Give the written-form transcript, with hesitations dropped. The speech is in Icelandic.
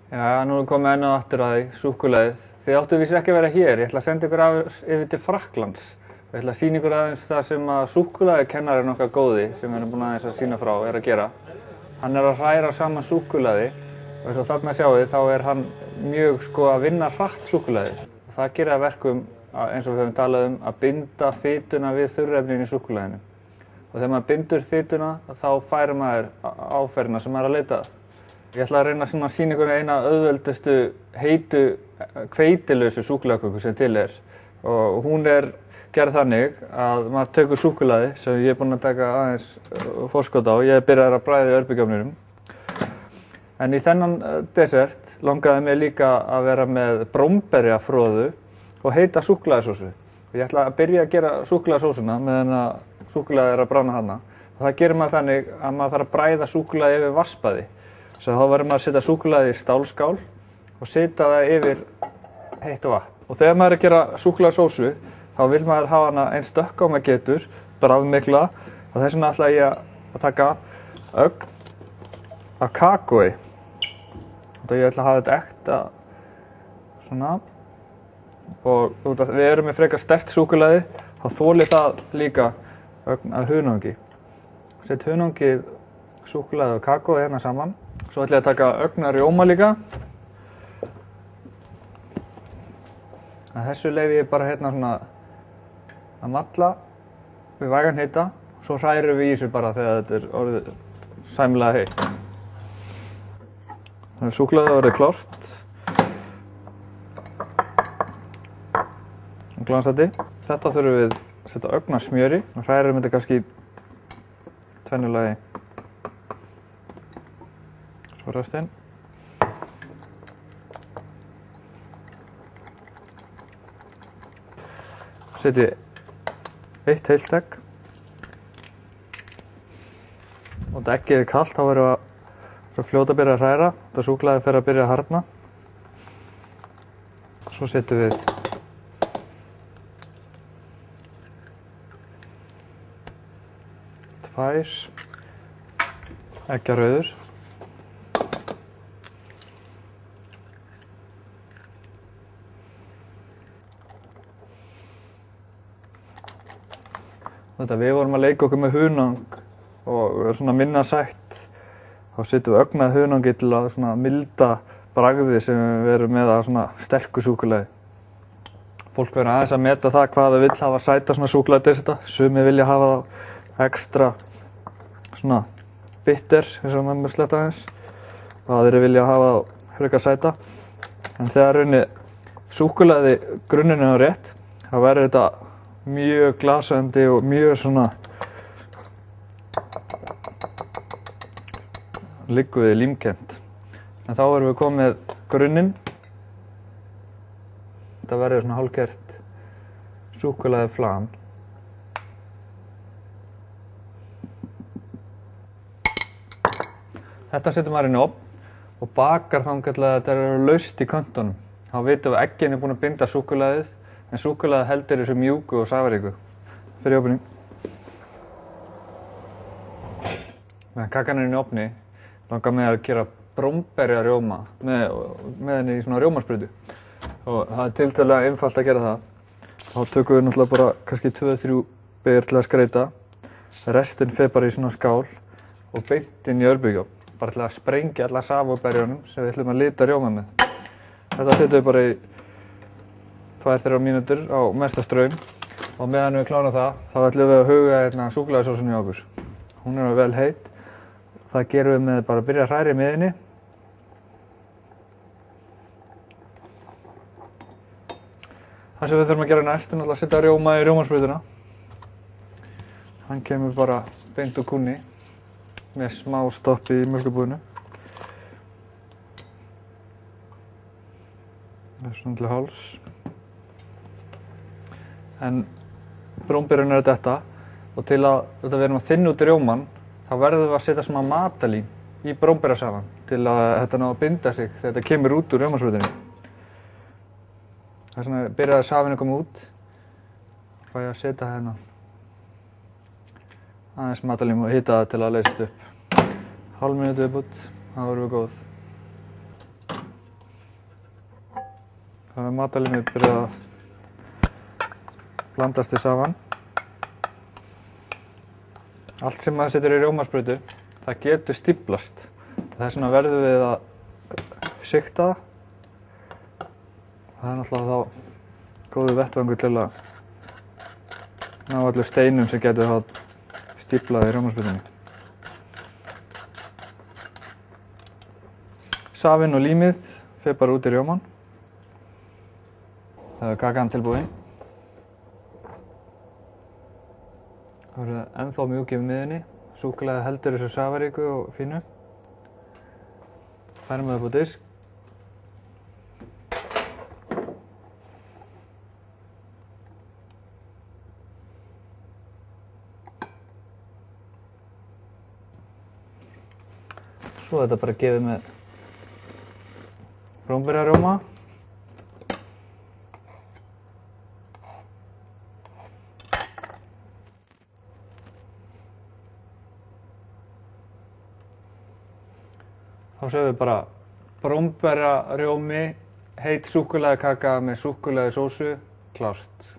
Já, nú er komið enn og aftur að því, súkkulaðið. Þið áttu víst ekki að vera hér, ég ætla að senda ykkur yfir til Frakklands. Ég ætla að sýna ykkur aðeins það sem að súkkulaðikennarinn okkar góði, sem við erum búin aðeins að sýna frá, er að gera. Hann er að hræra saman súkkulaði og eins og þarna sjáið þá er hann mjög að vinna hratt súkkulaðið. Það gerir að verkum, eins og við höfum talað að binda fituna við þurrefnin í súkkulaðinu. Og þegar maður bindur fituna þá fær maður áferðina sem maður er að leita að. Ég ætla að reyna að sýna ykkur eina auðveldustu heitu hveitilausu súkkulaðiköku sem til er. Og hún er gerð þannig að maður tekur súkkulaði sem ég er búinn að taka aðeins forskot á. Ég byrjaði að bræða í örbylgjuofninum. En í þennan desert langaði mig líka að vera með bromberjafroðu og heita súkkulaðisósu. Ég ætla að byrja að gera súkkulaðisósuna meðan að súkkulaðið er að bráðna þarna. Og það gerir maður þannig að maður þarf að bræða súkkulaði yfir vatnsbaði. Svo þá verður maður að setja súkkulaði í stálskál og setja það yfir heitt vatn. Og þegar maður er að gera súkkulaðisósu þá vil maður hafa hana eins dökka og maður getur, bráðmikla. Og þess vegna ætla ég að taka ögn af kakói. Ég ætla að hafa þetta ekta svona. Og við erum með frekar sterkt súkkulaði, þá þolir það líka ögn af hunangi. Sett hunangið, súkkulaði og kakói hérna saman. Svo ætla ég að taka ögn af rjóma líka. Þessu leyfi ég bara hérna svona að malla við vægan hita. Svo hrærum við í þessu bara þegar þetta er orðið sæmilega heitt. Súkkulaðið orðið klárt. Glansandi. Þetta þurfum við að setja ögn af smjöri og hrærum þetta kannski tvennulagi. Svo restinn. Setjum eitt heilt egg. Og þegar eggið er kalt þá verðum við að fljóta að byrja að hræra. Þetta súkkulaðið fer að byrja að harðna. Svo setjum við tvær eggjarauður. Við vorum að leika okkur með hunang og svona minna sætt. Þá setjum við ögn af hunangi til að svona milda bragðið sem við erum með að svona sterku súkkulaði. Fólk verður aðeins að meta það hvað þau vill hafa sæta svona súkkulaðideserta. Sumir vilja hafa það ekstra svona bitter, eins og maður sletta aðeins. Og aðrir vilja hafa það frekar sæta. En þegar súkkulaði grunninn er rétt, þá verður þetta mjög glasandi og mjög svona ligguði límkennt. En þá erum við komið með grunninn. Þetta verður svona hálfgert súkkulaði flan. Þetta setur maður inn í ofn og bakar þangað til að þetta er laust í köntunum. Þá vitum við að eggin er búin að binda súkkulaðið. En súkkulaði heldur þessu mjúku og safaríku. Fyrir í ofni. Meðan kakan er inn í ofni, langar mig að gera bromberjarjóma með henni í svona rjómasprautu. Og það er tiltölulega einfalt að gera það. Þá tökum við náttúrulega bara kannski 2-3 beygir til að skreita. Restin fer bara í svona skál og beint inn í örbylgjuofn. Bara til að sprengja alla safaberjunum sem við ætlum að lita rjóma með. Þetta setjum við bara í 2-3 mínútur á mesta straum og meðan við klárum það, þá ætlum við að huga súkkulaðisósunni í okkur. Hún er vel heit. Það gerum við með bara að byrja að hræra í miðjunni. Það sem við þurfum að gera næst er að setja rjóma í rjómasprautuna. Hann kemur bara beint úr kúnni með smá stoppi í mjólkurbúðinu. Það er svona til háls. En bromberjurnar er þetta og til að við erum að þynna út rjóman þá verðum við að setja svona matalín í bromberjasafann til að þetta ná að binda sig þegar þetta kemur út úr rjómasprautunni. Það er svona byrjaði safinn að koma út. Fæ ég að setja hérna aðeins matalím og hita það til að leysast upp. Hálf mínútu viðbútt, þá erum við góð. þá er matarlið mitt byrjað að blandast þess saman. Allt sem maður setur í rjómasprautu, það getur stíflast. Þess vegna verðum við að sigta það. Það er náttúrulega þá góður vettvangur til að ná allur steinum sem getur þá stíflað í rjómasprautunni. Safinn og límið fer bara út í rjóman. Það er kakan tilbúin. Það verður ennþá mjúk yfir miðjunni. Súkkulaði heldur þessu safaríku og fínu. Færum við það upp á disk. Svo er þetta bara gefið með rómberjarjóma. Þá séum við bara bromberjarjómi, heit súkkulaðikaka með súkkulaðisósu, klárt.